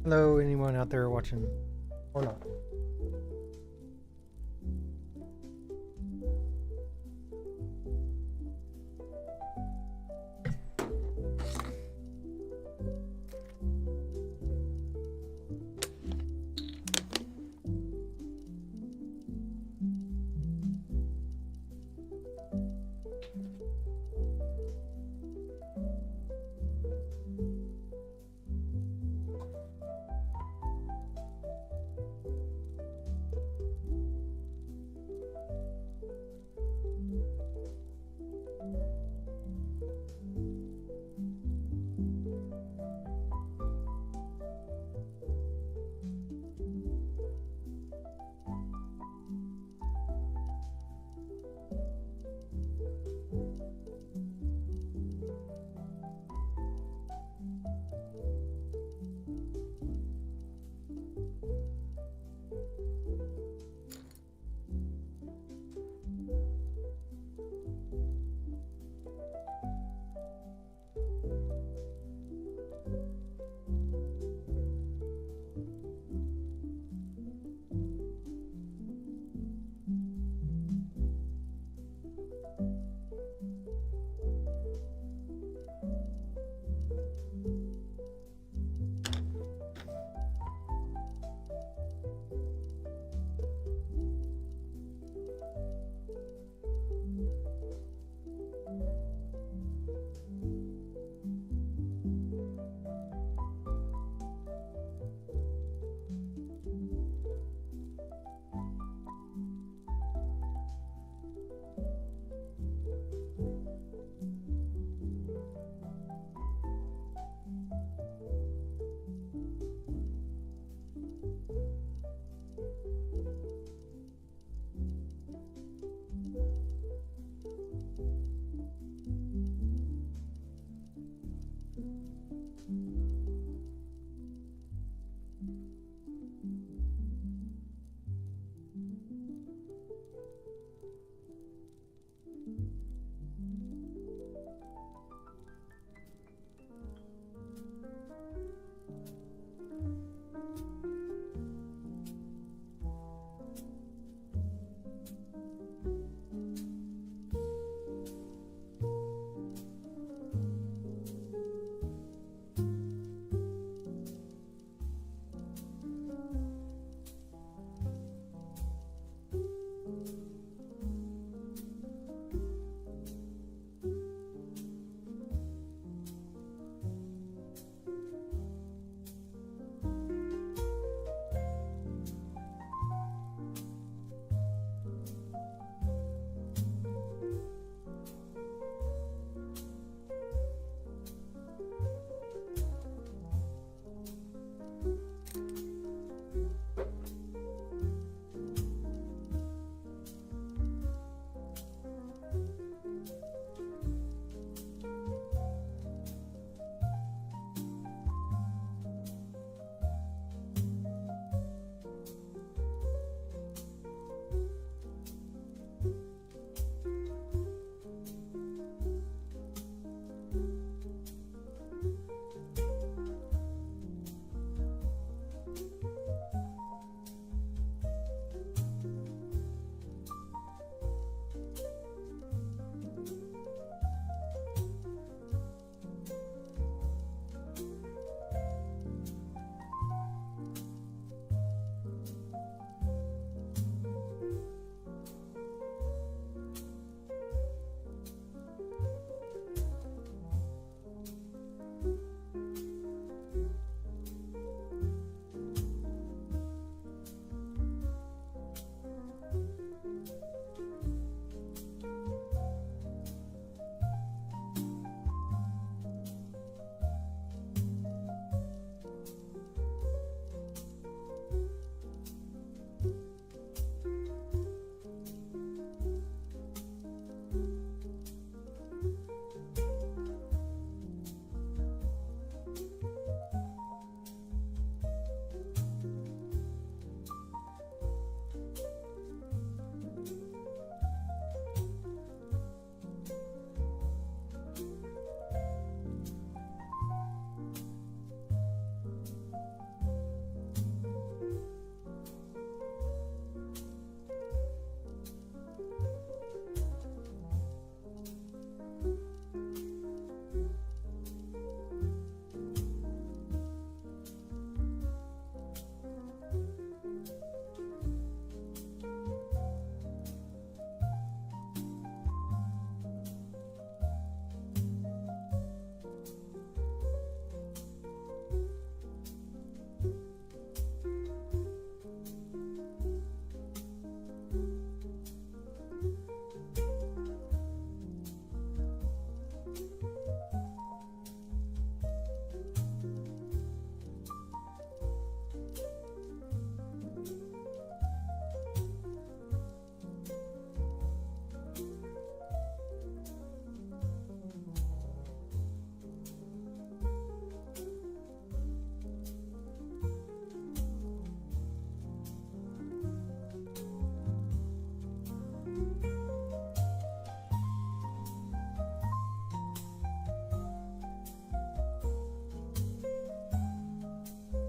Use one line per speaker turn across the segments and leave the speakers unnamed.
Hello, anyone out there watching or not?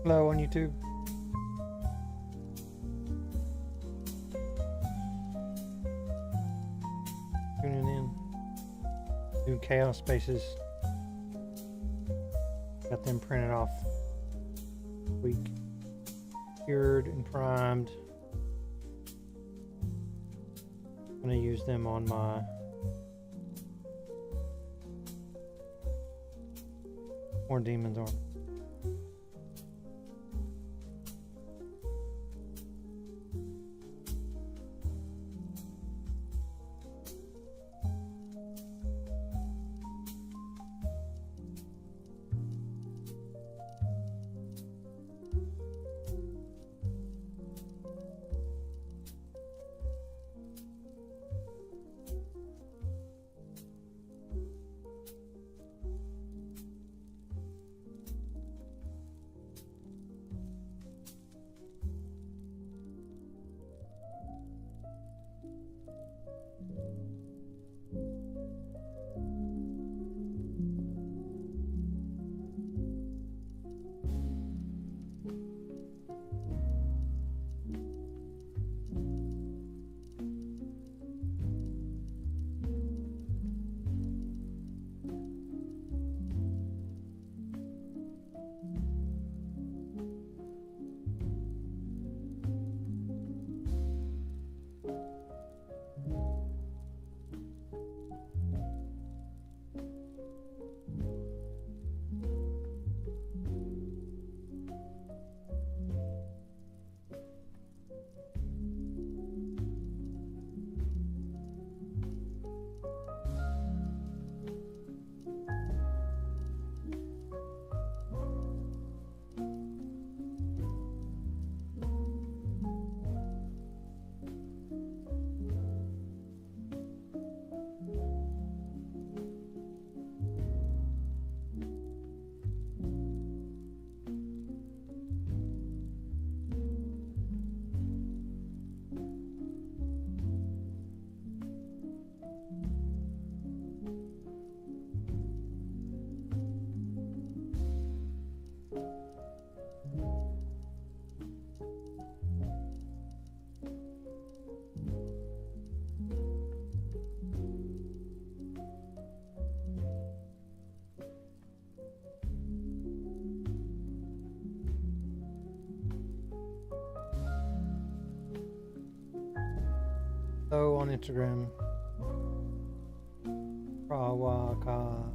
Hello on YouTube. Tuning in. Doing Chaos Spaces. Got them printed off. Week. Cured and primed. I'm going to use them on my Khorne Demon's armor. Hello on Instagram. Rawaka.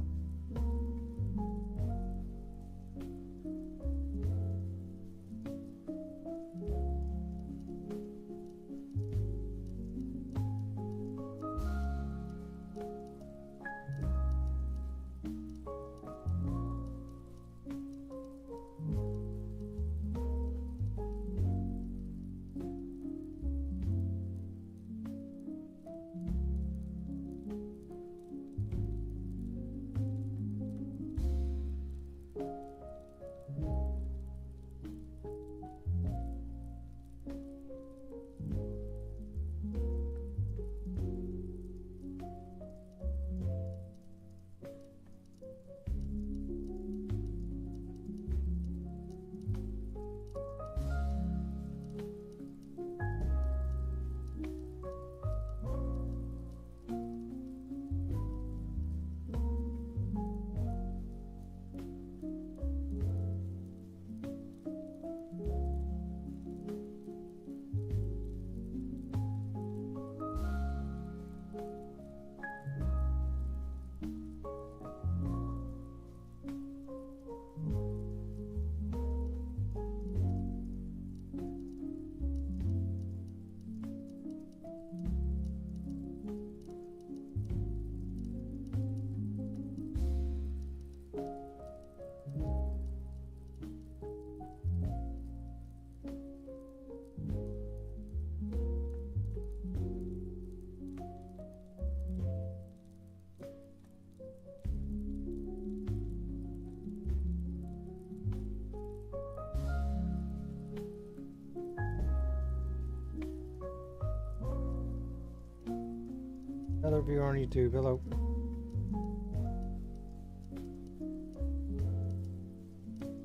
Another viewer on YouTube. Hello.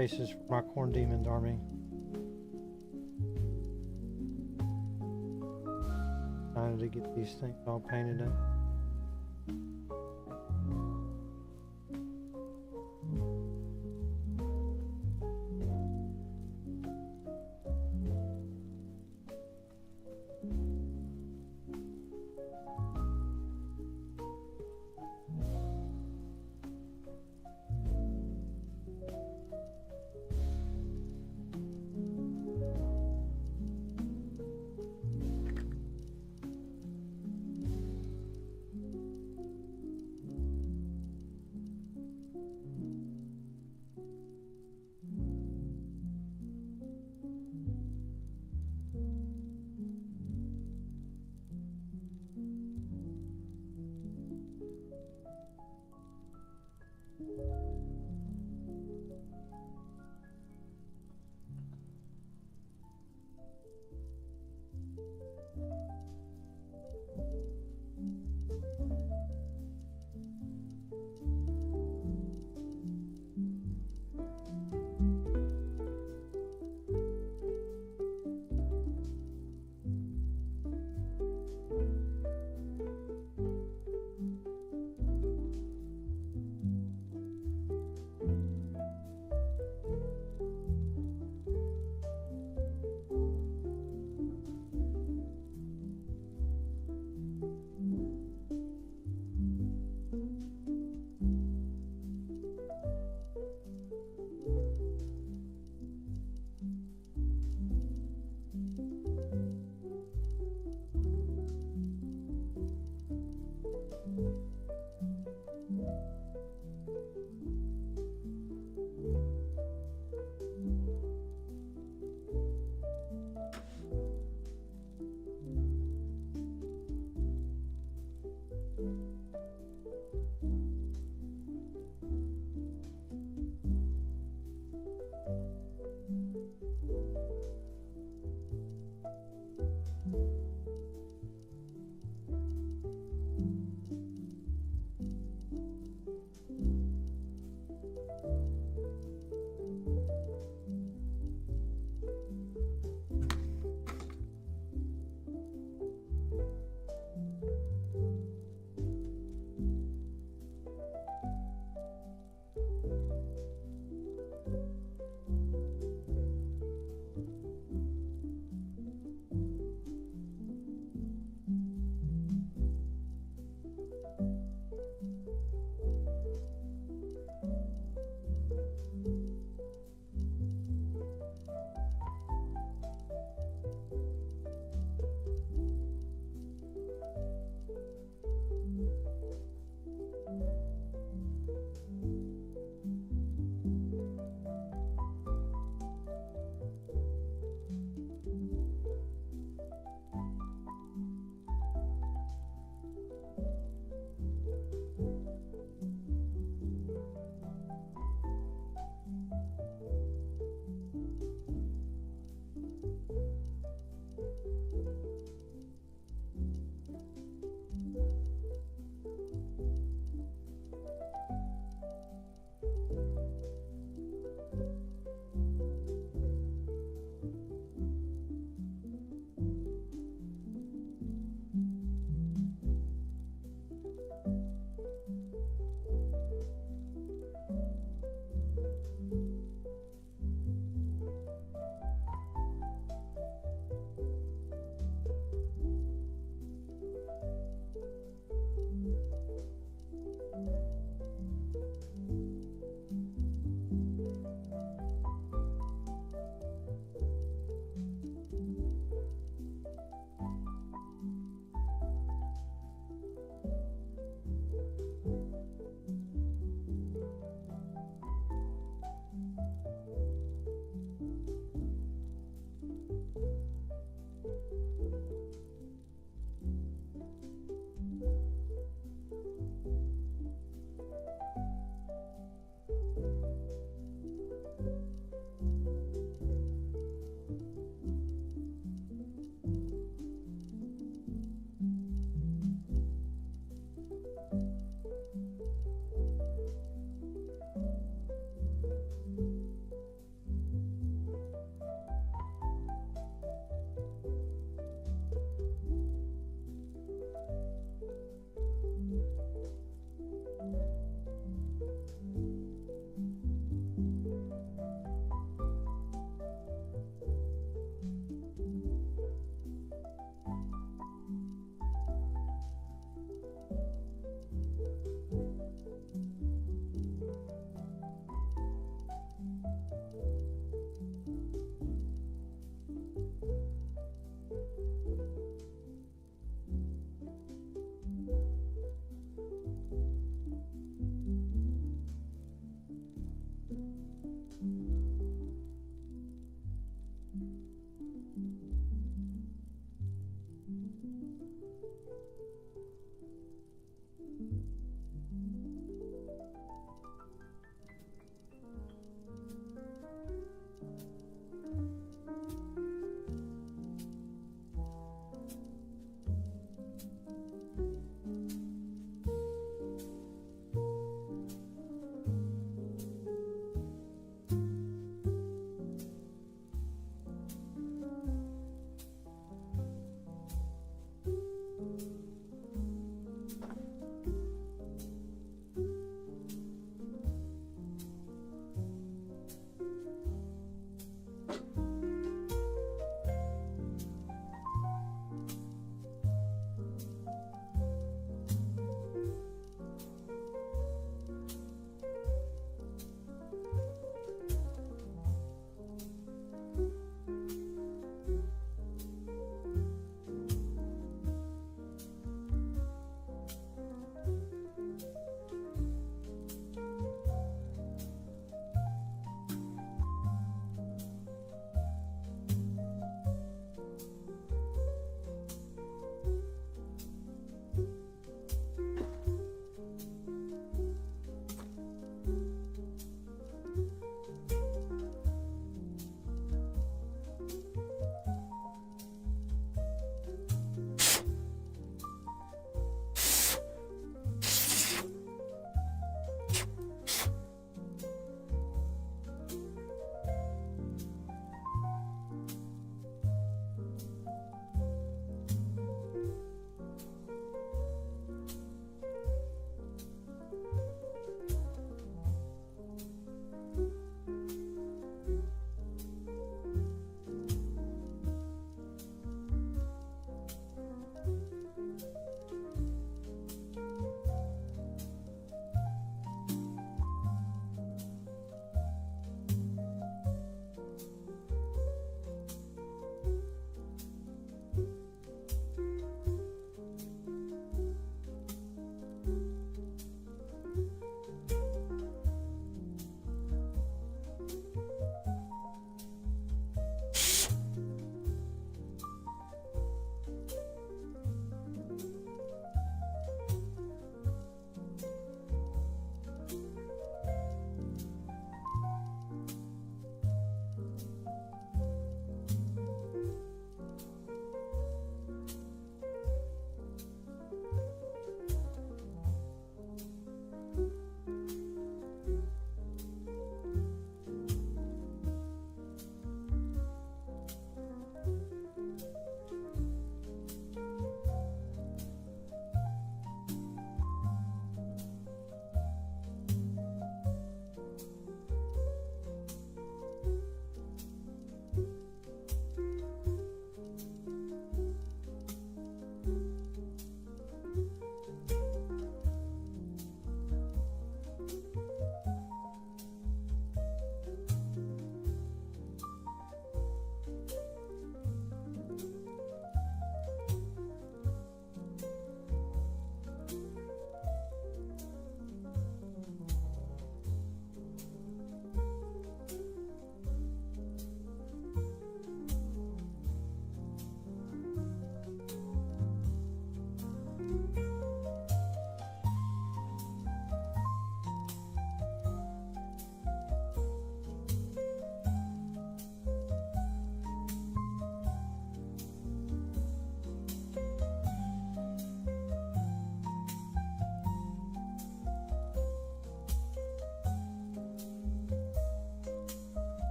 faces for my Khorne Demons army. Trying to get these things all painted up.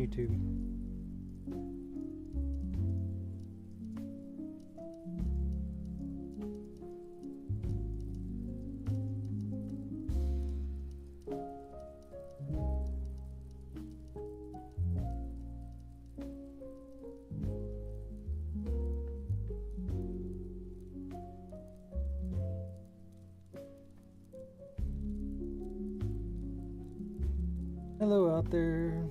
YouTube. Hello out there.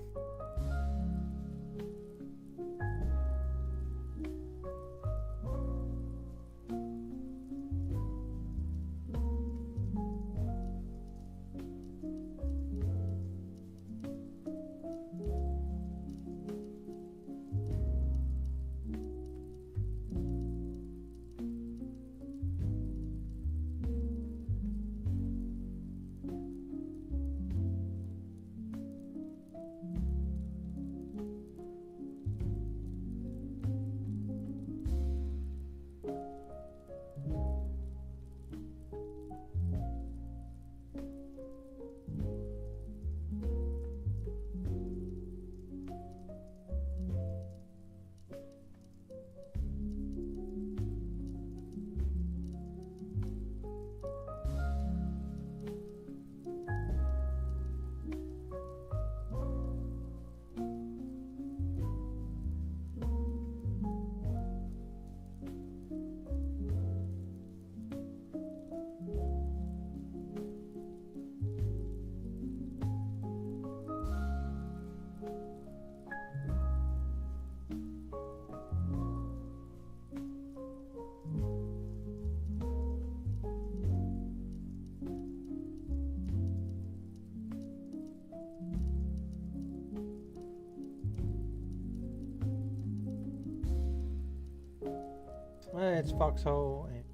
Hey, it's Foxhole, and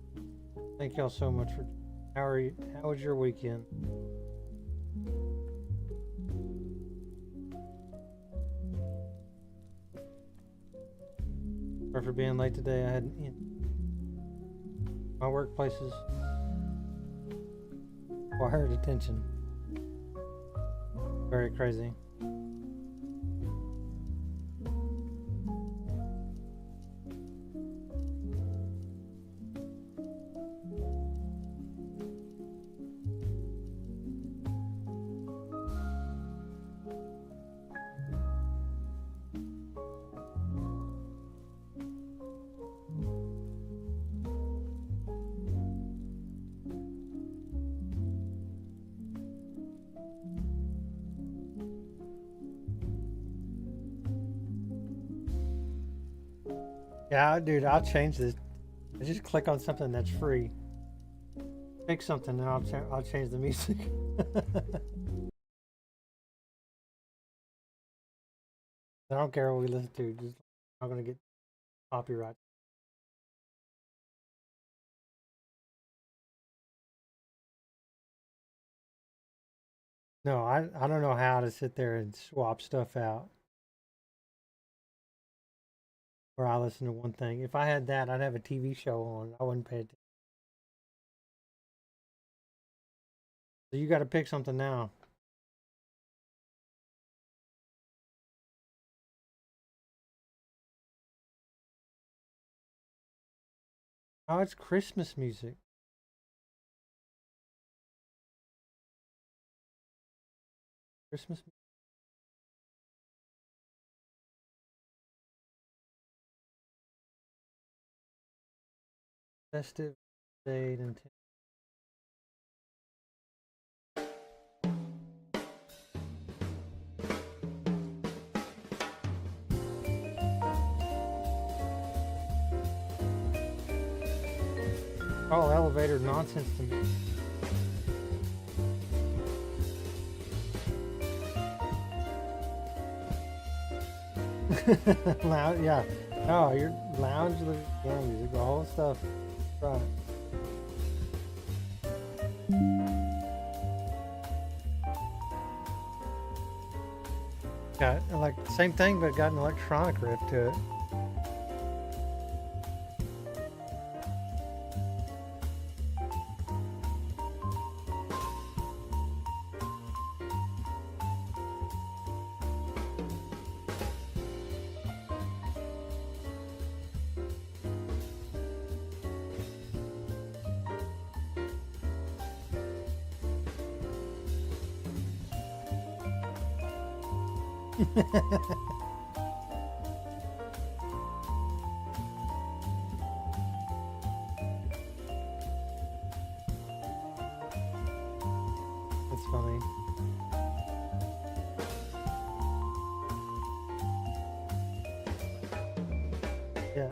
thank y'all so much for. How was your weekend? Sorry for being late today. I had my workplace's wired attention. Very crazy. Yeah, dude, I'll change this. I just click on something that's free. Pick something, and I'll change the music. I don't care what we listen to. Just I'm gonna get copyright. No, I don't know how to sit there and swap stuff out. Where I listen to one thing. If I had that, I'd have a TV show on. I wouldn't pay attention. So you got to pick something now. Oh, it's Christmas music. Christmas. Festive date and. Oh, elevator nonsense to me. Lounge, yeah. Oh, your lounge, piano music, the whole stuff. Right. Got like same thing, but got an electronic riff to it. That's funny. Yeah,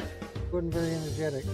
wasn't very energetic.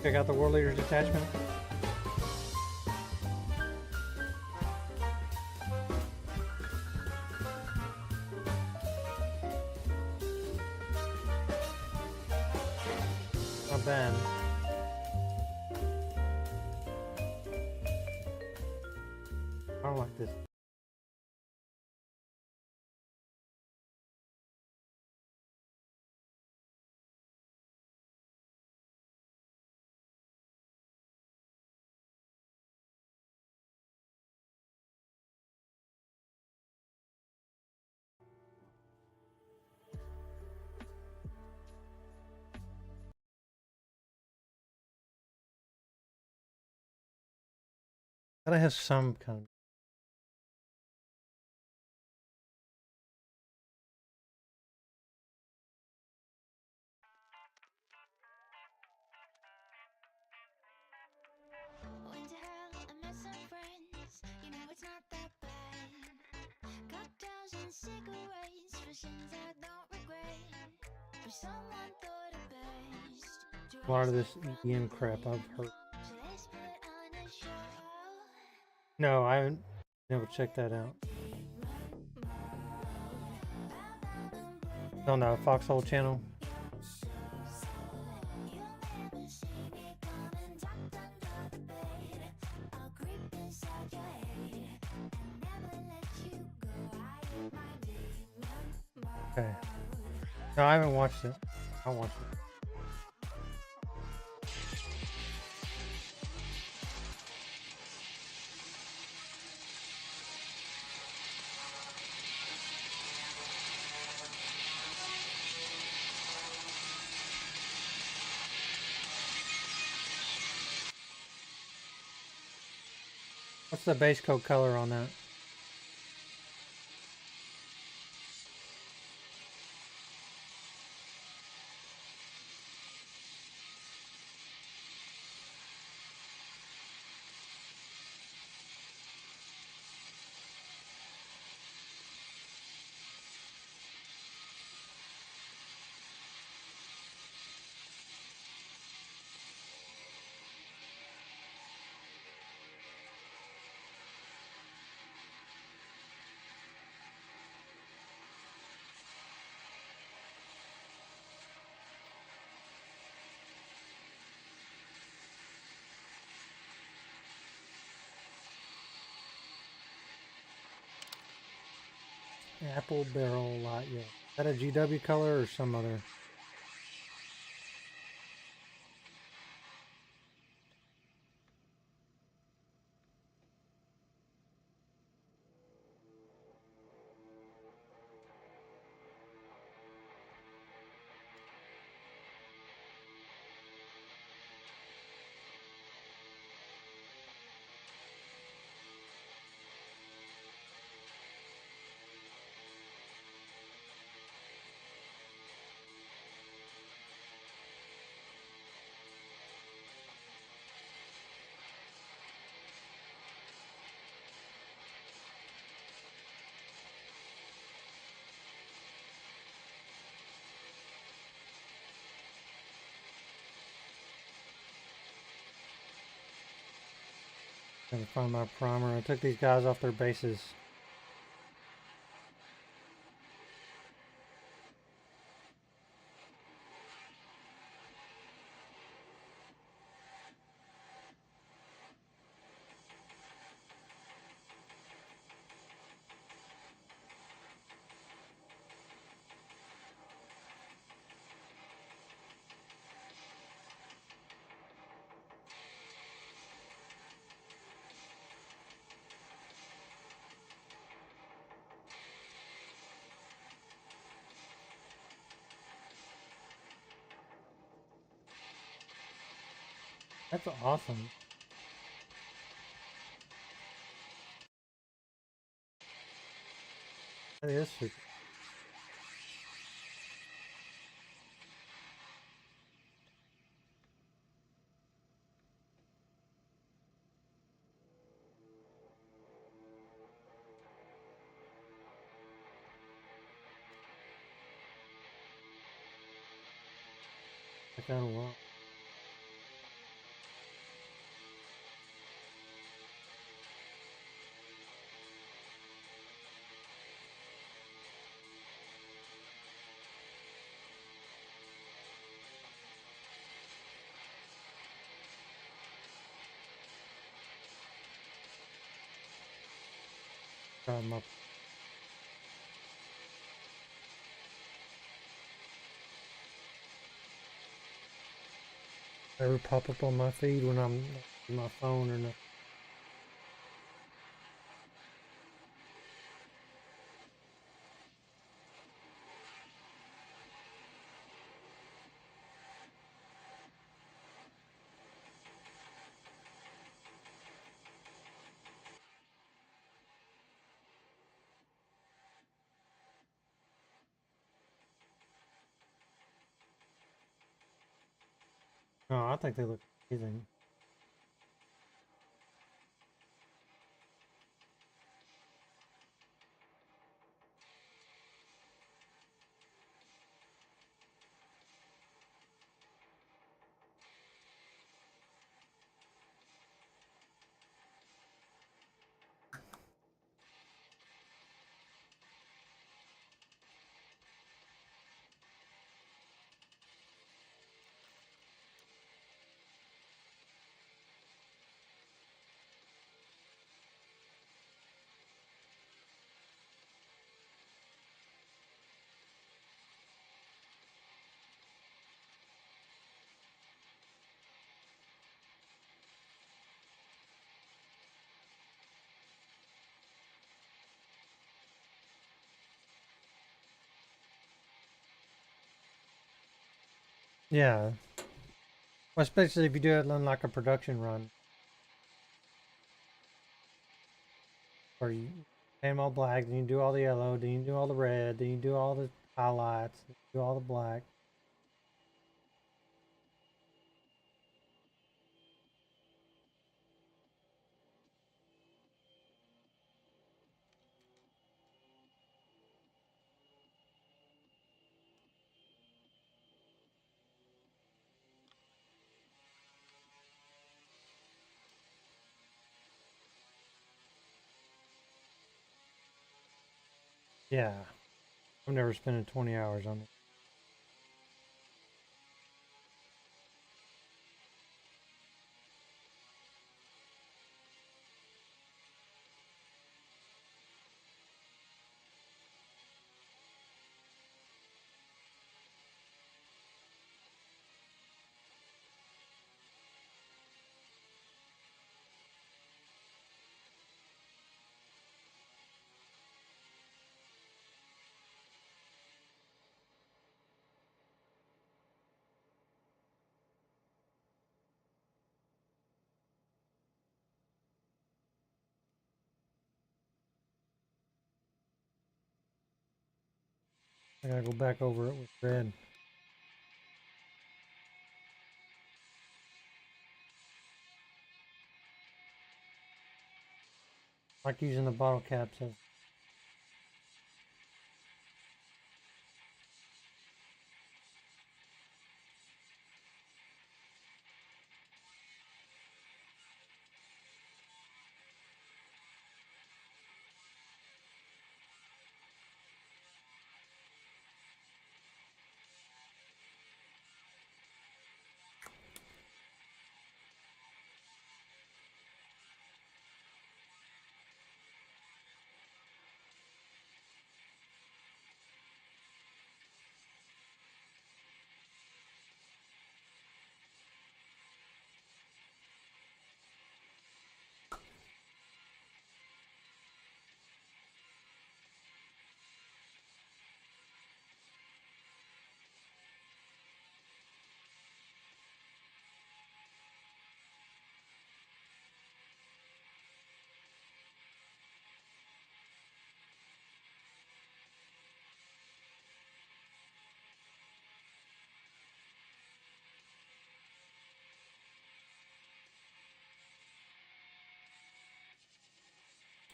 Check out the War Leader's detachment. Not bad. I don't like this. Gotta have some kind of.
Went to hell, I met some friends. You know it's not that bad. Cocktails and cigarettes for sins I don't regret. But someone thought it best.
A lot of this EDM crap I've heard.
So let's put on a show.
No, I haven't never checked that out. On the Foxhole channel. Okay. No, I haven't watched it. I'll watch it. What's the base coat color on that? Apple Barrel Light, yeah. Is that a GW color or some other? Gotta find my primer. I took these guys off their bases. That's awesome. That is super. I kind of want. Try my. Ever pop up on my feed when I'm on my phone or not. No, I think they look amazing. Yeah. Well, especially if you do it on like a production run, where you paint 'em all black, then you do all the yellow, then you do all the red, then you do all the highlights, then you do all the black. Yeah. I'm never spending 20 hours on it. I gotta go back over it with red. Like using the bottle caps as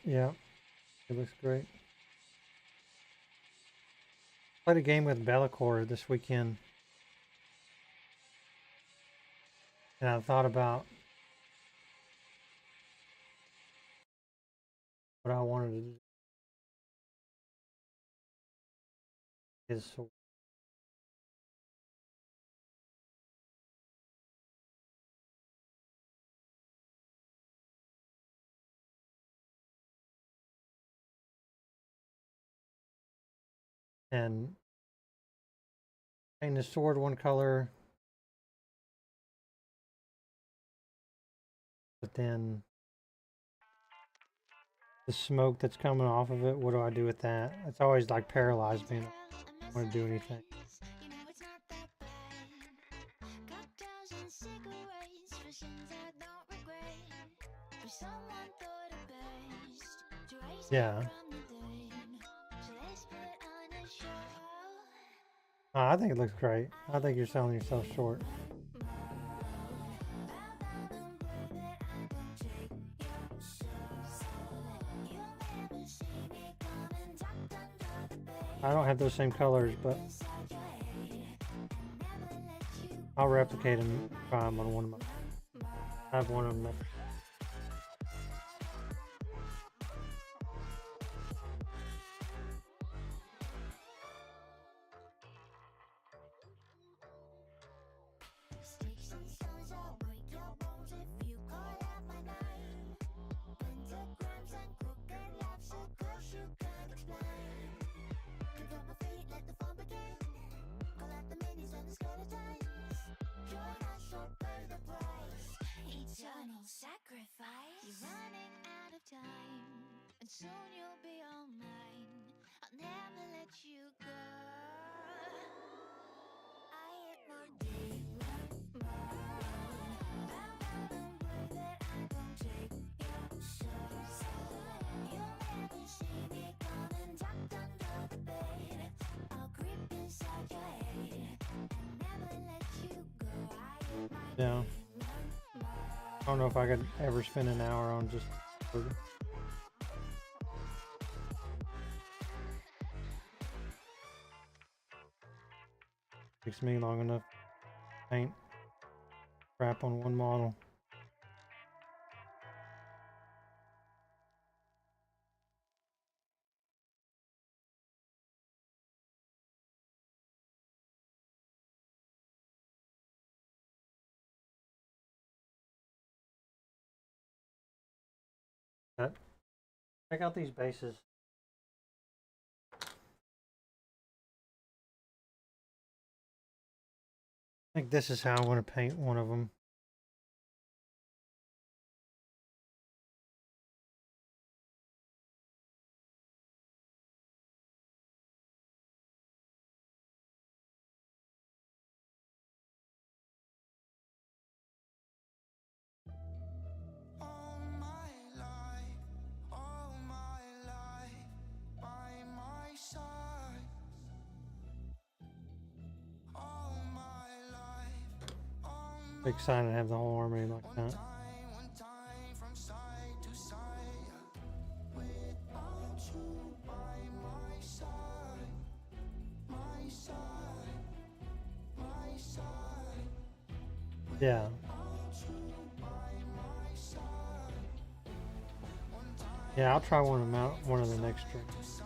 Yeah, it looks great. Played a game with Bellacore this weekend, and I thought about what I wanted to do. Is and paint the sword one color, but then the smoke that's coming off of it, what do I do with that? It's always like paralyzed me. I don't want to do anything.
You know it's not that bad. Cocktails and cigarettes for sins I don't regret. But someone thought it best to raise me
Yeah.
from the dead. So let's put on a show.
I think it looks great. I think you're selling yourself short. I don't have those same colors, but I'll replicate them, try them on one of my. I have one of them.
Sticks and stones, I'll break your bones if you call out my name. Pentagrams and crooked lives, a curse you can't explain. Get on my feet, let the fun begin. Call out the minis and the skeletons. Join us or pay the price. Eternal sacrifice. You're running out of time, and soon you'll be all mine. I'll never let you go. I hit my deep run, and pray that I don't take your soul. You'll never see me coming tucked under the bed. I'll creep inside your head and never let you go. I hit my
Yeah. I don't know if I could ever spend an hour on just. Takes me long enough to paint crap on one model. But check out these bases. I think this is how I want to paint one of them.
All my life, by my side. All my life,
Excited to have the whole army like that.
one time from side to side. Without you by my side, my side, my side.
Yeah. Yeah, I'll try one of them out, one of the next streams.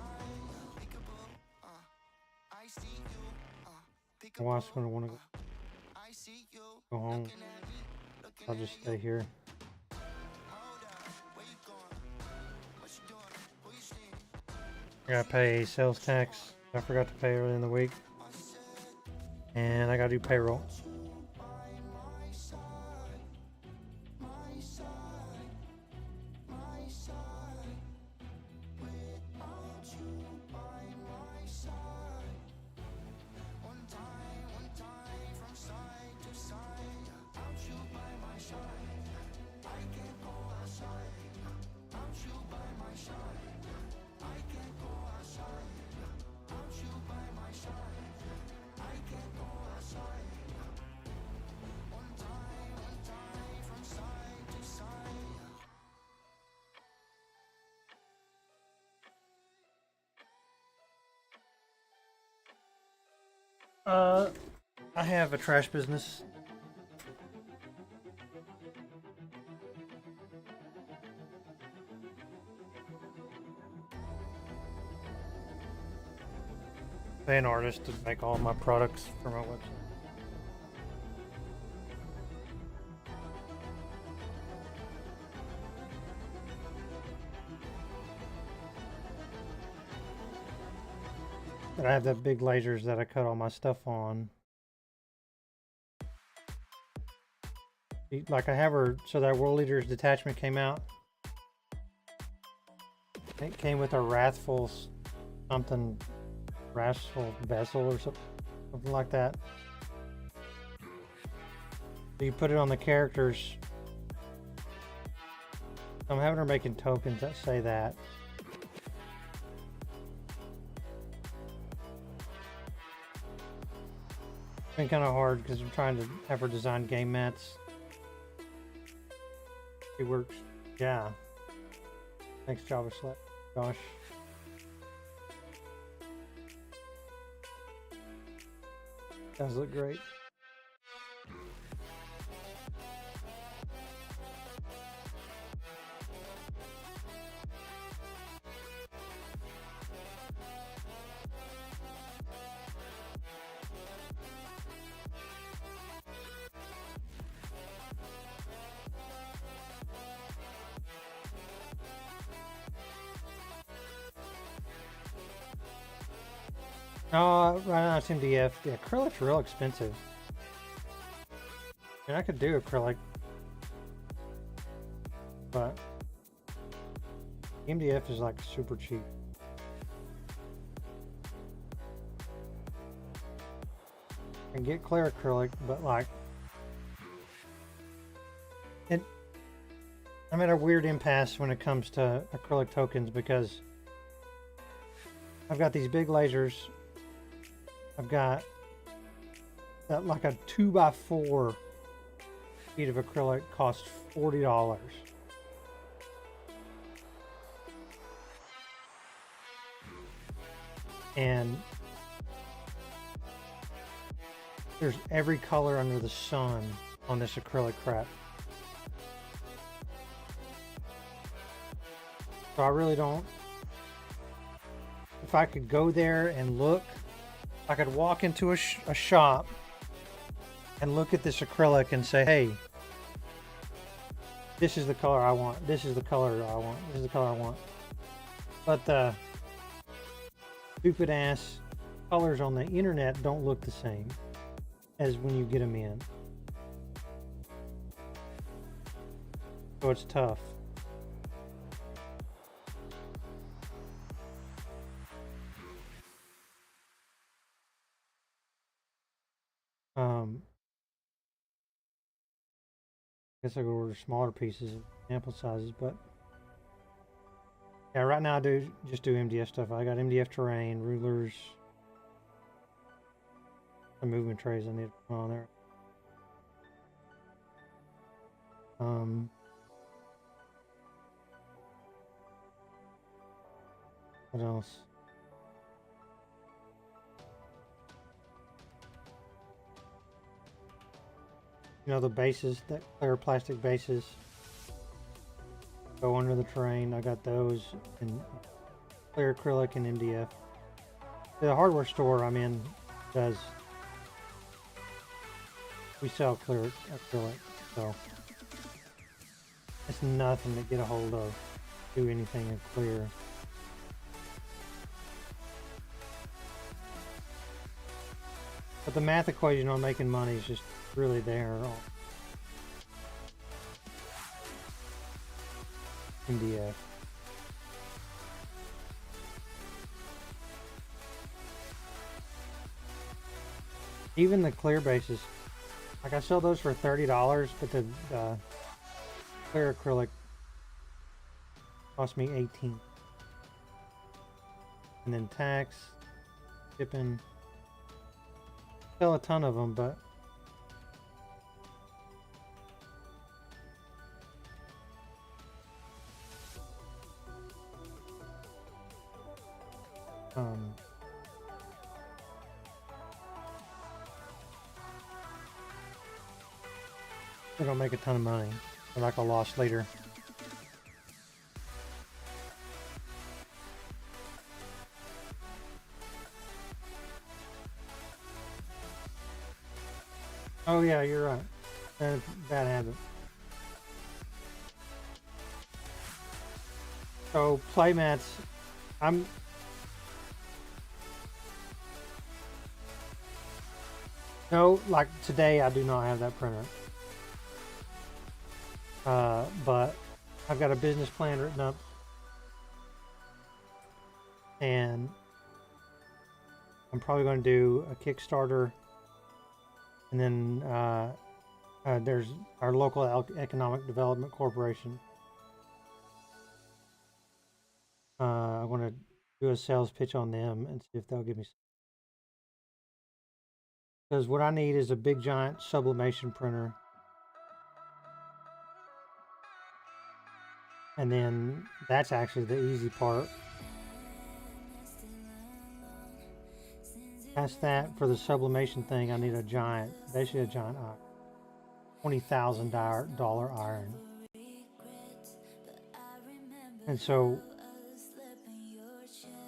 My wife's gonna want to go home. I'll just stay here. I gotta pay sales tax. I forgot to pay early in the week. And I gotta do payroll. Uh, I have a trash business. Pay an artist to make all my products for my website. But I have the big lasers that I cut all my stuff on. Like I have her, so that World Leaders detachment came out. It came with a wrathful something, wrathful vessel or something like that. So you put it on the characters. I'm having her making tokens that say that. It's been kind of hard because I'm trying to have her design game mats. She works. Yeah. Thanks, Java Select. Gosh. Does look great. Right now it's MDF. The acrylic's real expensive. And I could do acrylic, but MDF is like super cheap. I can get clear acrylic, but like I'm at a weird impasse when it comes to acrylic tokens because I've got these big lasers. I've got that like a 2x4 sheet of acrylic costs $40. And there's every color under the sun on this acrylic crap. So I really don't. If I could go there and look, I could walk into a shop and look at this acrylic and say, hey, this is the color I want. This is the color I want. This is the color I want. But the stupid ass colors on the internet don't look the same as when you get them in. So it's tough. I guess I could order smaller pieces, sample sizes, but yeah, right now I just do MDF stuff. I got MDF terrain, rulers, some movement trays I need to put on there. What else? You know, the bases, that clear plastic bases go under the terrain. I got those in clear acrylic and MDF. The hardware store I'm in does, we sell clear acrylic, so it's nothing to get a hold of, do anything in clear. But the math equation on making money is just really there. MDF. Even the clear bases, like I sell those for $30, but the clear acrylic cost me $18. And then tax, shipping. Sell a ton of them, but They don't make a ton of money. They're like a loss leader. Oh yeah, you're right. That's a bad habit. So playmats, I'm no, like today I do not have that printer. But I've got a business plan written up, and I'm probably going to do a Kickstarter, and then there's our local economic development corporation. I want to do a sales pitch on them and see if they'll give me. Because what I need is a big giant sublimation printer, and then that's actually the easy part. Past that, for the sublimation thing, I need a giant, basically a giant iron, $20,000 iron. And so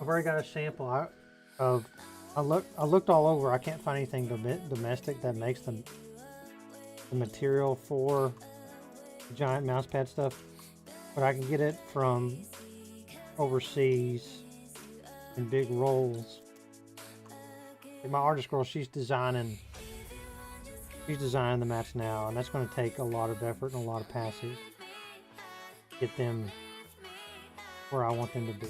I've already got a sample of. I looked all over. I can't find anything domestic that makes the material for the giant mousepad stuff, but I can get it from overseas in big rolls. My artist girl, she's designing the mats now, and that's going to take a lot of effort and a lot of passes to get them where I want them to be.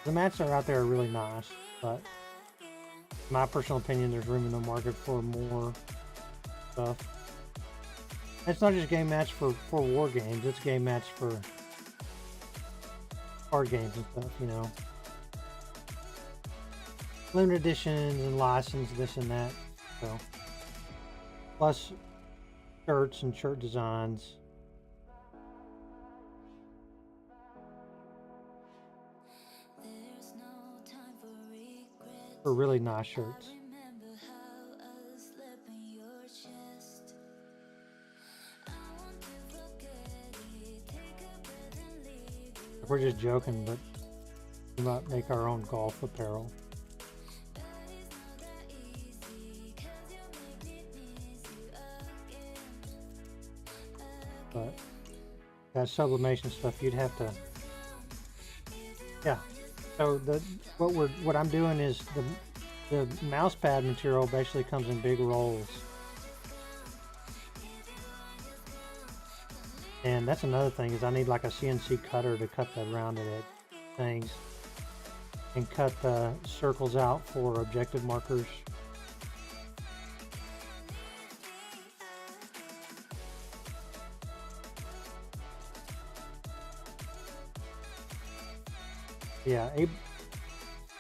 The mats that are out there are really nice, but in my personal opinion, there's room in the market for more stuff. And it's not just game mats for war games, it's game mats for card games and stuff, you know. Limited editions and license, this and that. So, plus shirts and shirt designs. For really nice shirts. We're just joking, but we might make our own golf apparel. But that sublimation stuff, you'd have to, yeah. So what I'm doing is the mouse pad material basically comes in big rolls. And that's another thing, is I need like a CNC cutter to cut the rounded edge things and cut the circles out for objective markers. Yeah, you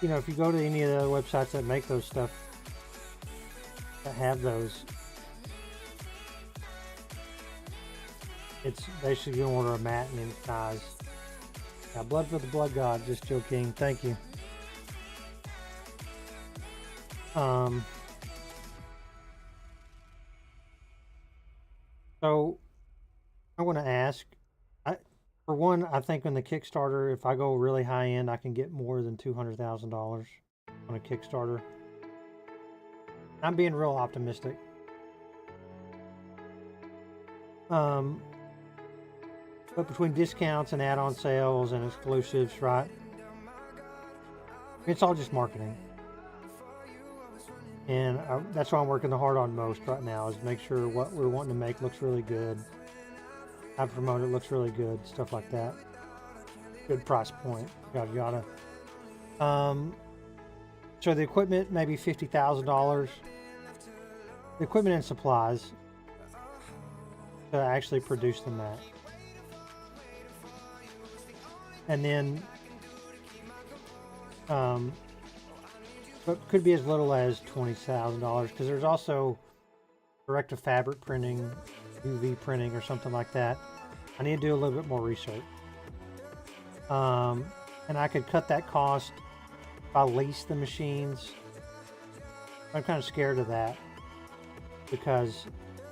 know, if you go to any of the other websites that make those stuff, that have those, it's basically you order a mat in any size. Now, blood for the blood god, just joking. Thank you. So I want to ask, for one, I think on the Kickstarter, if I go really high end, I can get more than $200,000 on a Kickstarter. I'm being real optimistic. But between discounts and add-on sales and exclusives, right? It's all just marketing. And that's what I'm working the hard on most right now, is make sure what we're wanting to make looks really good. I promote it, looks really good, stuff like that. Good price point, yada yada. So the equipment, maybe $50,000. The equipment and supplies to actually produce the mat. And then, but could be as little as $20,000, because there's also direct to fabric printing, UV printing, or something like that. I need to do a little bit more research. And I could cut that cost if I lease the machines I'm kind of scared of that because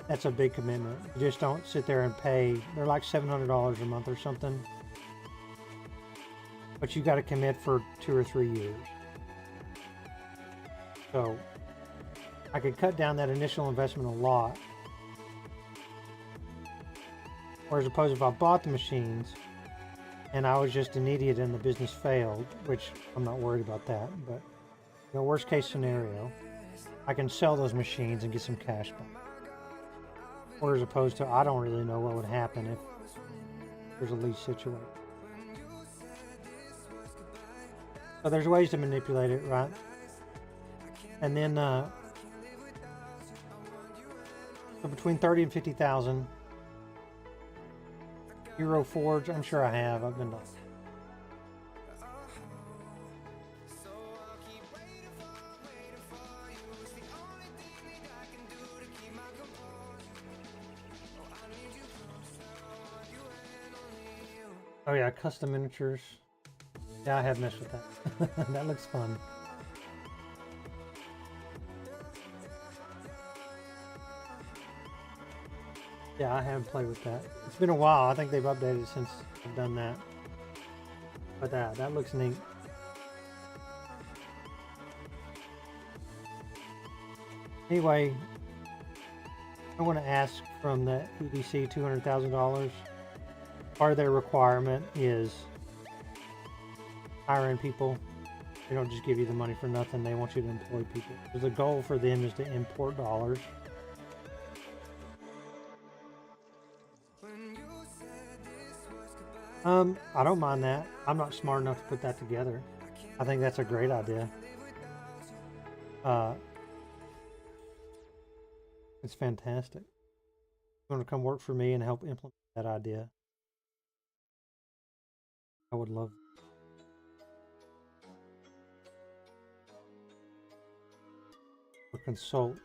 that's a big commitment. You just don't sit there and pay. They're like $700 a month or something. But you got to commit for 2 or 3 years. So I could cut down that initial investment a lot. Whereas opposed if I bought the machines and I was just an idiot and the business failed, which I'm not worried about that, but worst case scenario, I can sell those machines and get some cash back. Whereas opposed to I don't really know what would happen if there's a lease situation. So there's ways to manipulate it, right? And then so between 30 and 50,000. Hero Forge, I'm sure I have. I've been. Oh yeah, custom miniatures. Yeah, I have messed with that. That looks fun. Yeah, I haven't played with that. It's been a while. I think they've updated since I've done that. But that looks neat. Anyway, I want to ask from the EDC $200,000. Part of their requirement is hiring people. They don't just give you the money for nothing. They want you to employ people. Because the goal for them is to import dollars. I don't mind that. I'm not smart enough to put that together. I think that's a great idea. It's fantastic. You want to come work for me and help implement that idea? I would love. Or consult,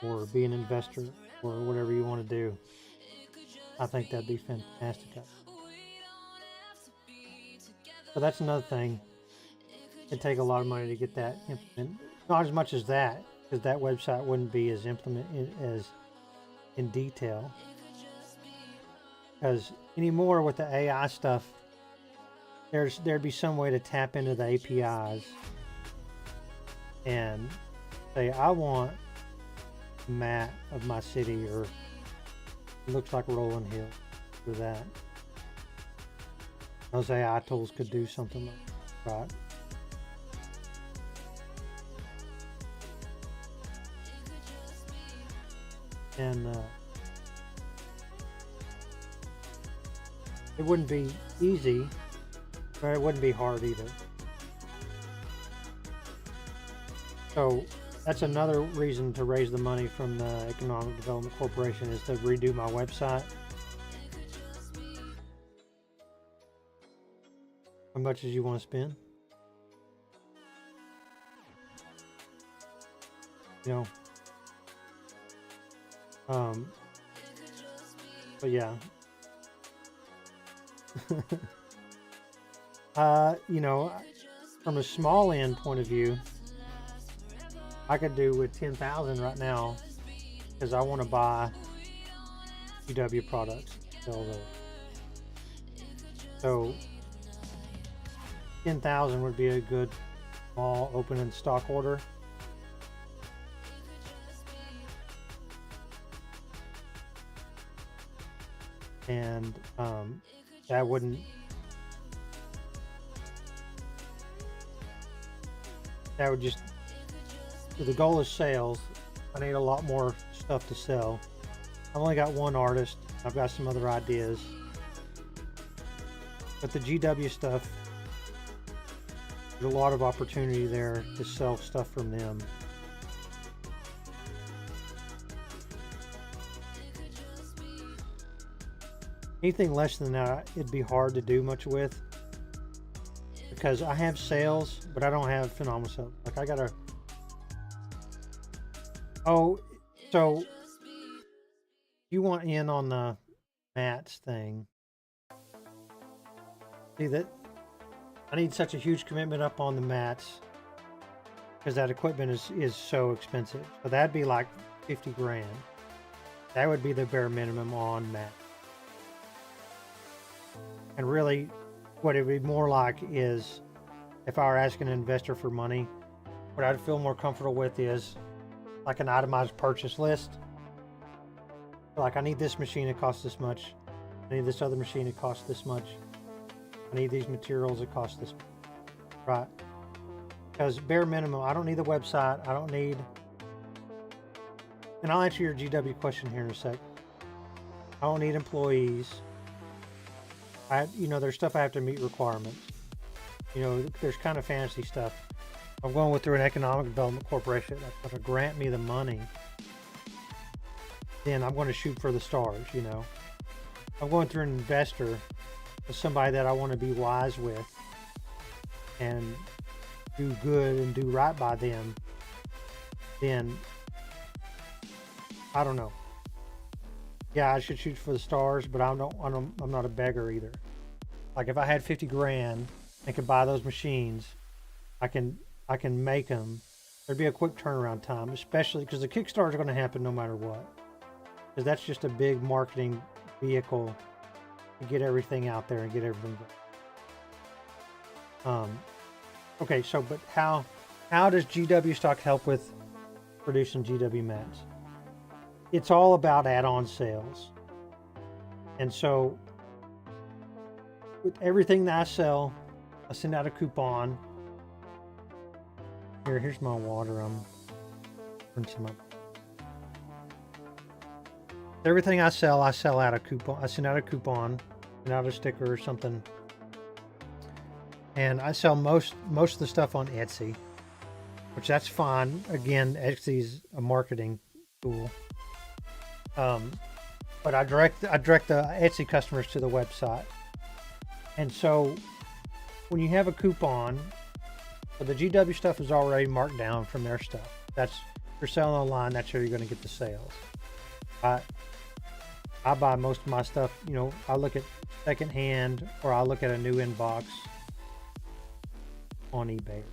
or be an investor, or whatever you want to do. I think that'd be fantastic. So that's another thing. It'd take a lot of money to get that implemented. Not as much as that, because that website wouldn't be as in detail. Because anymore with the AI stuff, there'd be some way to tap into the APIs and say, I want a map of my city, or it looks like Rolling Hill, or that. Those AI tools could do something like that, right? And it wouldn't be easy, but it wouldn't be hard either. So that's another reason to raise the money from the Economic Development Corporation, is to redo my website. How much as you want to spend? But yeah. From a small end point of view, I could do with 10,000 right now, because I want to buy UW products. So 10,000 would be a good small open in stock order. And that would just, the goal is sales. I need a lot more stuff to sell. I've only got one artist. I've got some other ideas, but the GW stuff, there's a lot of opportunity there to sell stuff from them. Anything less than that, it'd be hard to do much with, because I have sales, but I don't have phenomenal sales. Like I gotta. Oh, so you want in on the mats thing? See that? I need such a huge commitment up on the mats, because that equipment is so expensive. So that'd be like 50 grand. That would be the bare minimum on that. And really, what it would be more like is if I were asking an investor for money, what I'd feel more comfortable with is like an itemized purchase list. Like, I need this machine, it costs this much. I need this other machine, it costs this much. I need these materials, it costs this much. Right? Because bare minimum, I don't need the website. I don't need, and I'll answer your GW question here in a sec. I don't need employees. There's stuff I have to meet requirements. There's kind of fantasy stuff. I'm going through an economic development corporation that's going to grant me the money. Then I'm going to shoot for the stars, I'm going through an investor, with somebody that I want to be wise with and do good and do right by them. Then, I don't know. Yeah, I should shoot for the stars, but I'm not a beggar either. Like, if I had 50 grand and could buy those machines, I can make them. There'd be a quick turnaround time, especially because the Kickstarter is going to happen no matter what. Because that's just a big marketing vehicle to get everything out there and get everything going. Okay, so but how does GW stock help with producing GW mats? It's all about add-on sales. And so with everything that I sell, I send out a coupon. Here's my water. I'm rinsing my. Everything I sell out a coupon. I send out a coupon, send out a sticker or something. And I sell most of the stuff on Etsy, which that's fine. Again, Etsy's a marketing tool. But I direct the Etsy customers to the website. And so when you have a coupon, the GW stuff is already marked down from their stuff. That's, if you're selling online, that's where you're going to get the sales. I buy most of my stuff, I look at secondhand, or I look at a new inbox on eBay,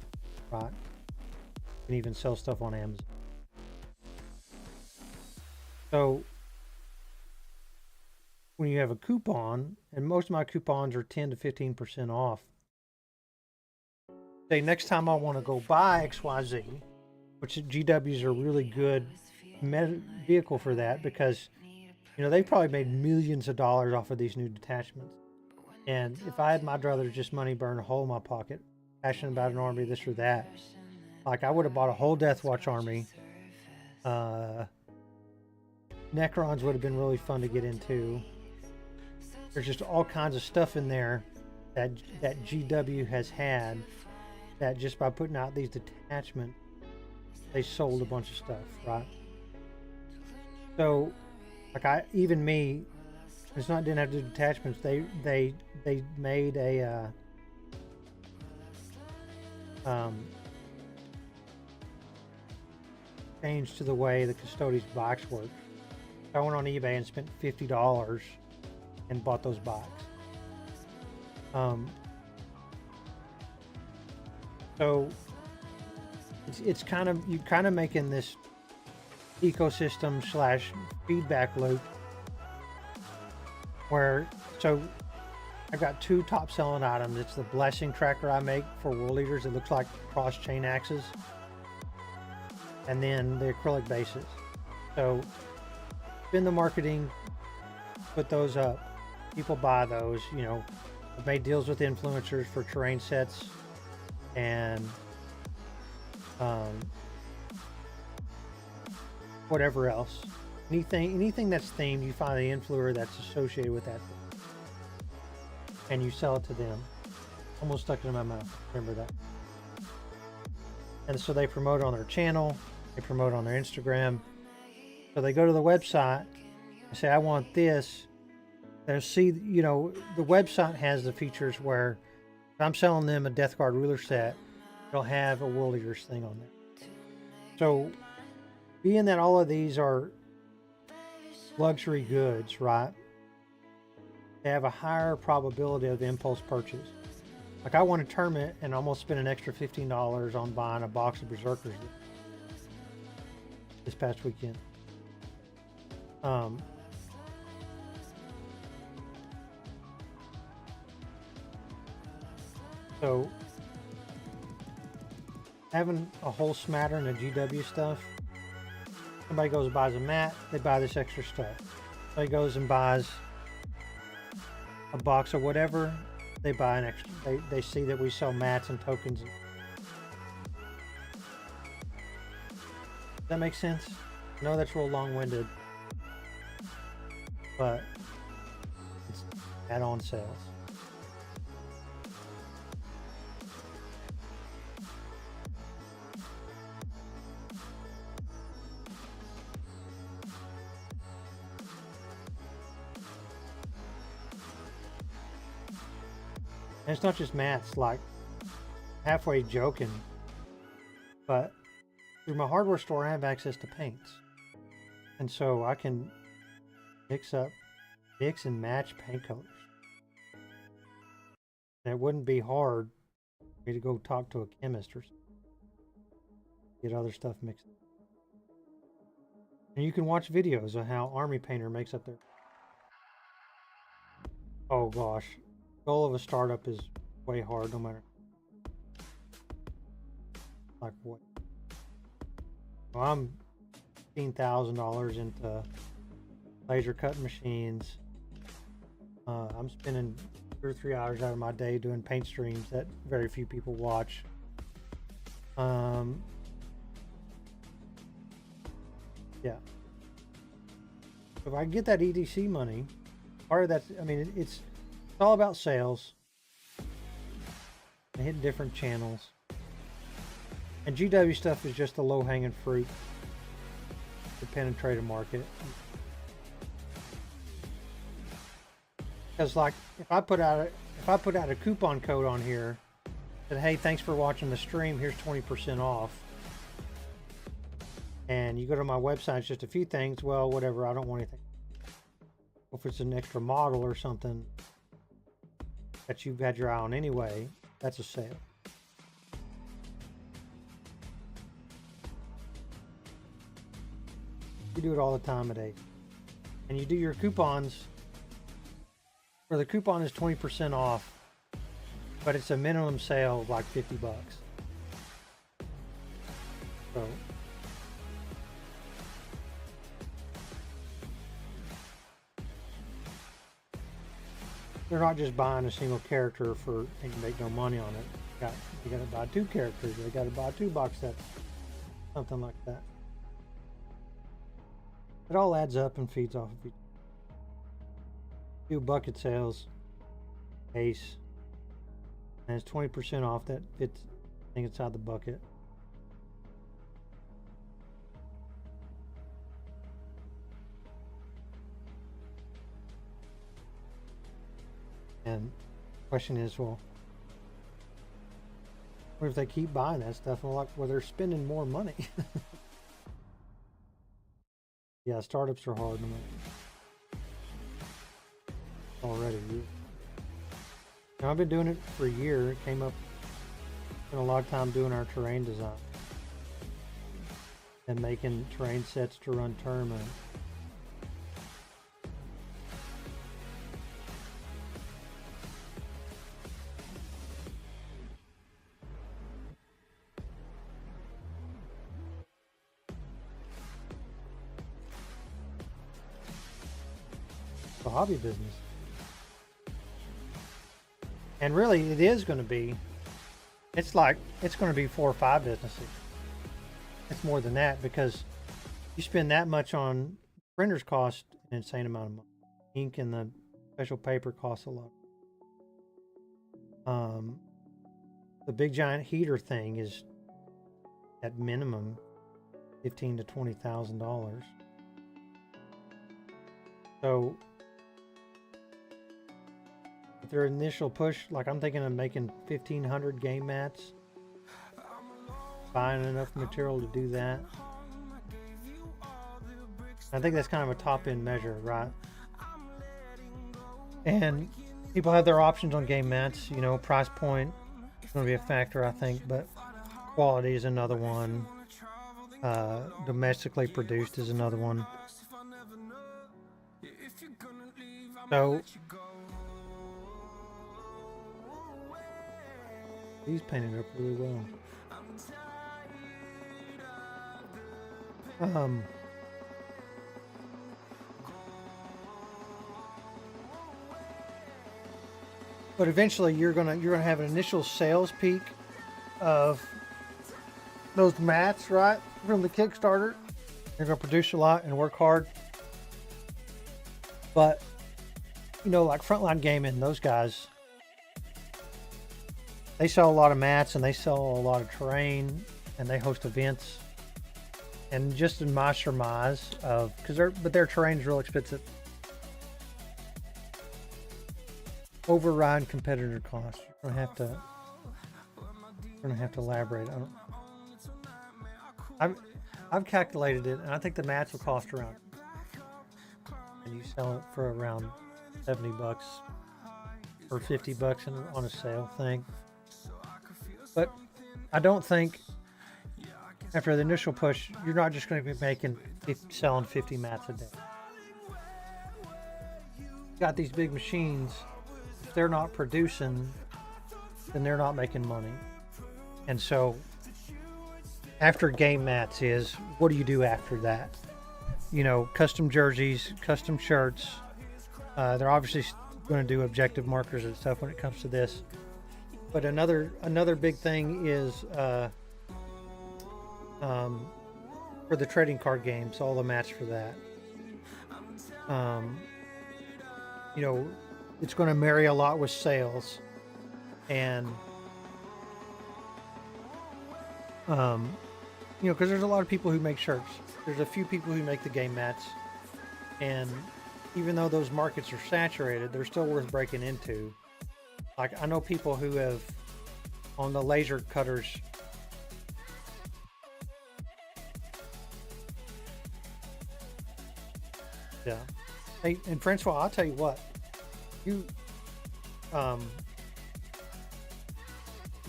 right? You can even sell stuff on Amazon. So when you have a coupon, and most of my coupons are 10 to 15% off, say next time I want to go buy XYZ, which GWs are a really good vehicle for that, because they've probably made millions of dollars off of these new detachments. And if I had my druthers just money burn a hole in my pocket, passionate about an army, this or that, like I would have bought a whole Death Watch army. Necrons would have been really fun to get into. There's just all kinds of stuff in there that GW has had, that just by putting out these detachments, they sold a bunch of stuff, right? So, like it's not, didn't have to do detachments. They made a change to the way the Custodes box works. I went on eBay and spent $50 and bought those boxes. So it's kind of, you kind of making this ecosystem / feedback loop where, so I've got two top selling items. It's the blessing tracker I make for World Eaters. It looks like cross chain axes, and then the acrylic bases. So spend the marketing, put those up, people buy those. I've made deals with influencers for terrain sets and whatever else. Anything that's themed, you find the influencer that's associated with that thing, and you sell it to them. Almost stuck it in my mouth. Remember that. And so they promote on their channel, they promote on their Instagram. So they go to the website and say, I want this. They'll see, the website has the features where if I'm selling them a Death Guard ruler set, they'll have a World Eaters thing on there. So being that all of these are luxury goods, right? They have a higher probability of impulse purchase. Like I won a tournament and almost spent an extra $15 on buying a box of Berserkers this past weekend. So having a whole smattering of GW stuff. Somebody goes and buys a mat, they buy this extra stuff. Somebody goes and buys a box of whatever, they buy an extra. They see that we sell mats and tokens. Does that make sense? I know that's real long-winded, but it's add-on sales. And it's not just mats, like halfway joking, but through my hardware store I have access to paints. And so I can mix and match paint colors. And it wouldn't be hard for me to go talk to a chemist or something. Get other stuff mixed. And you can watch videos of how Army Painter makes up their... Oh gosh. Goal of a startup is way hard no matter like what. Well, I'm $15,000 into laser cutting machines. I'm spending 2 or 3 hours out of my day doing paint streams that very few people watch. Yeah. If I get that EDC money, part of that's, I mean, it's all about sales. I hit different channels. And GW stuff is just the low-hanging fruit to penetrate a market. Because like if I put out a coupon code on here that, hey, thanks for watching the stream, here's 20% off. And you go to my website, it's just a few things, well, whatever, I don't want anything. If it's an extra model or something that you've had your eye on anyway, that's a sale. You do it all the time at Ace. And you do your coupons, where the coupon is 20% off, but it's a minimum sale of like $50. So they're not just buying a single character for and you make no money on it. You got to buy 2 characters. They got to buy 2 box sets, something like that. It all adds up and feeds off of each. Do bucket sales, Ace, and it's 20% off. That fits thing inside the bucket. And the question is, well, what if they keep buying that stuff? And like, well, they're spending more money. Yeah, startups are hard to make. Already. Now, I've been doing it for a year. It came up, spent a lot of time doing our terrain design and making terrain sets to run tournament. The hobby business. And really it is going to be, it's going to be 4 or 5 businesses. It's more than that, because you spend that much on printers, cost an insane amount of money. Ink and the special paper costs a lot. The big giant heater thing is at minimum $15,000 to $20,000. So with their initial push, like I'm thinking of making 1,500 game mats, buying enough material to do that. I think that's kind of a top-end measure, right? And People have their options on game mats. You know, price point is going to be a factor, I think, but quality is another one. Domestically produced is another one. So he's painted up really well. But eventually you're gonna have an initial sales peak of those mats, right, from the Kickstarter. You're gonna produce a lot and work hard. But you know, like Frontline Gaming, those guys, they sell a lot of mats and they sell a lot of terrain and they host events. And just in my surmise of, but their terrain is real expensive. Override competitor costs. You're gonna have to elaborate. I've calculated it, and I think the mats will cost around, and you sell it for around $70 or $50 on a sale thing. But I don't think after the initial push, you're not just going to be selling 50 mats a day. You got these big machines. If they're not producing, then they're not making money. And so after game mats is, what do you do after that? You know, custom jerseys, custom shirts. They're obviously going to do objective markers and stuff when it comes to this. But another big thing is for the trading card games, all the mats for that. You know, it's going to marry a lot with sales, and you know, because there's a lot of people who make shirts. There's a few people who make the game mats, and even though those markets are saturated, they're still worth breaking into. Like, I know people who have, on the laser cutters, yeah. Hey, and Francois, I'll tell you what, you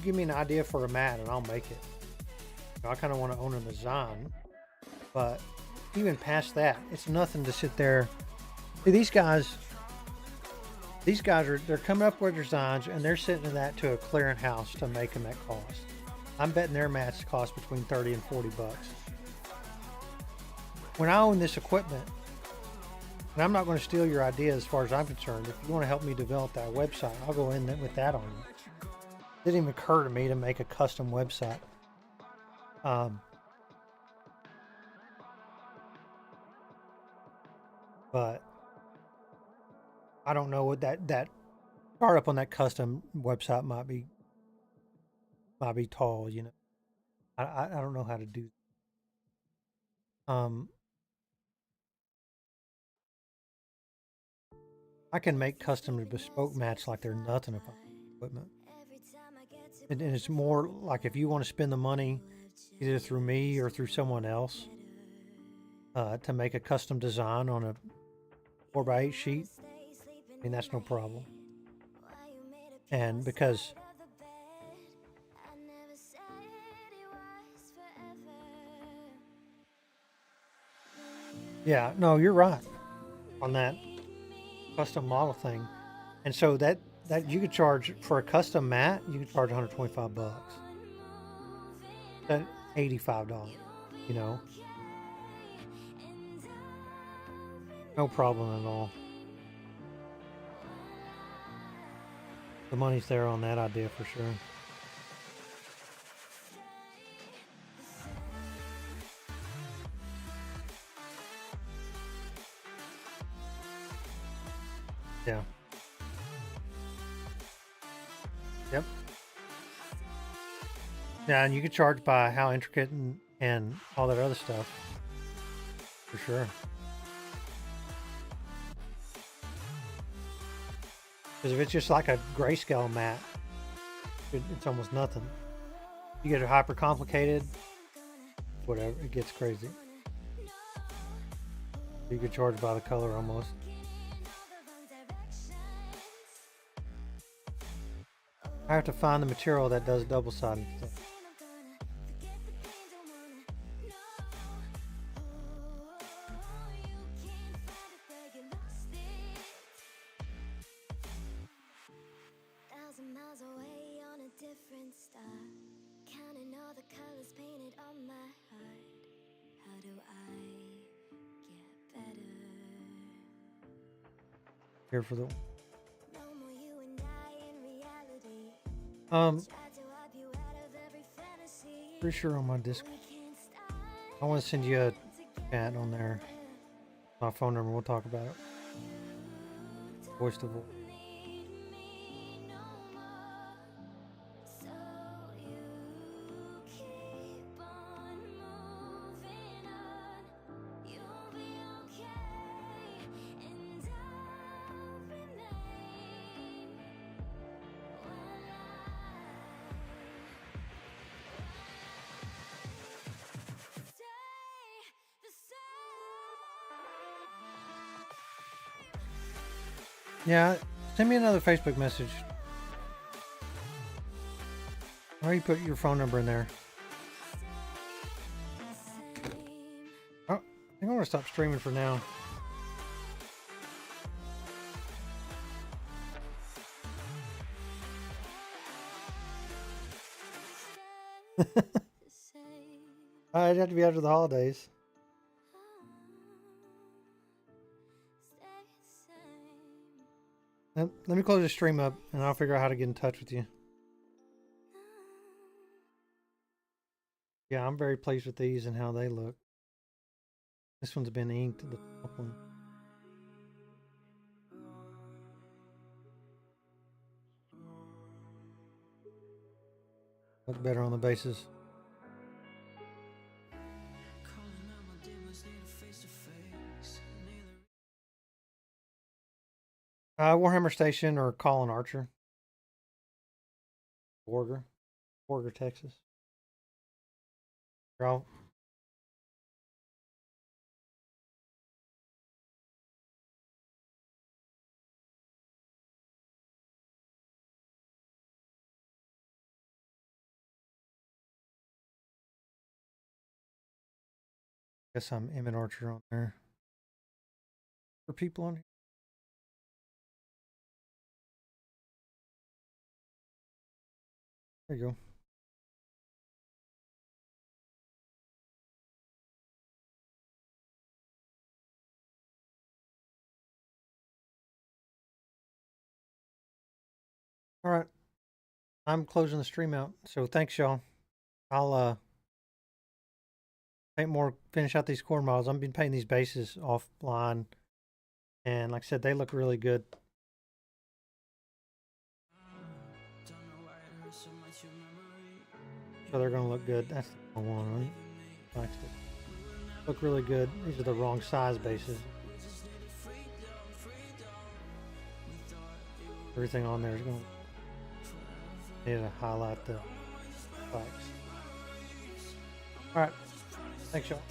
give me an idea for a mat and I'll make it. You know, I kind of want to own a design, but even past that, it's nothing to sit there. See, these guys they're coming up with designs and they're sitting in that to a clearinghouse to make them at cost. I'm betting their mats cost between 30 and 40 bucks. When I own this equipment, and I'm not going to steal your idea as far as I'm concerned. If you want to help me develop that website, I'll go in with that on you. It didn't even occur to me to make a custom website. But I don't know what that startup on that custom website might be tall, you know. I don't know how to do. I can make custom bespoke mats like they're nothing if I have equipment. And it's more like if you want to spend the money either through me or through someone else to make a custom design on a 4x8 sheet, I mean, that's no problem. And because yeah, no, you're right on that custom model thing. And so that you could charge for a custom mat, you could charge 125 bucks. That's $85, you know. No problem at all. The money's there on that idea for sure. Yeah. Yep. Yeah, and you could charge by how intricate and all that other stuff. For sure. Because if it's just like a grayscale mat, it's almost nothing. You get it hyper complicated, whatever, it gets crazy. You could charge by the color almost. I have to find the material that does double-sided stuff.
Thousand miles away on a different star, counting all the colors painted on my heart. How do I get better?
Here for the
No more you and I in reality. Try to wipe you out of every fantasy.
pretty sure on my Discord.
We can't start
I want to send you a
together.
chat on there. My phone number. We'll talk about it. Voice to voice.
Need me no more. So you keep on moving on. You'll be okay, and I'll remain. Stay the same.
Yeah, send me another Facebook message. Or you put your phone number in there. Oh, I think I'm gonna stop streaming for now. I'd have to be after the holidays. Let me close the stream up and I'll figure out how to get in touch with you. Yeah, I'm very pleased with these and how they look. This one's been inked, the top one. Looks better on the bases. Warhammer Station or Colin Archer. Borger, Texas. Girl. Guess I'm Emmett Archer on there. For people on here. There you go. All right. I'm closing the stream out. So thanks, y'all. I'll paint more, finish out these core models. I've been painting these bases offline. And like I said, they look really good. So they're gonna look good. That's the one, right? Like to look really good. These are the wrong size bases. Everything on there is gonna need to highlight the spikes. Alright. Thanks, y'all.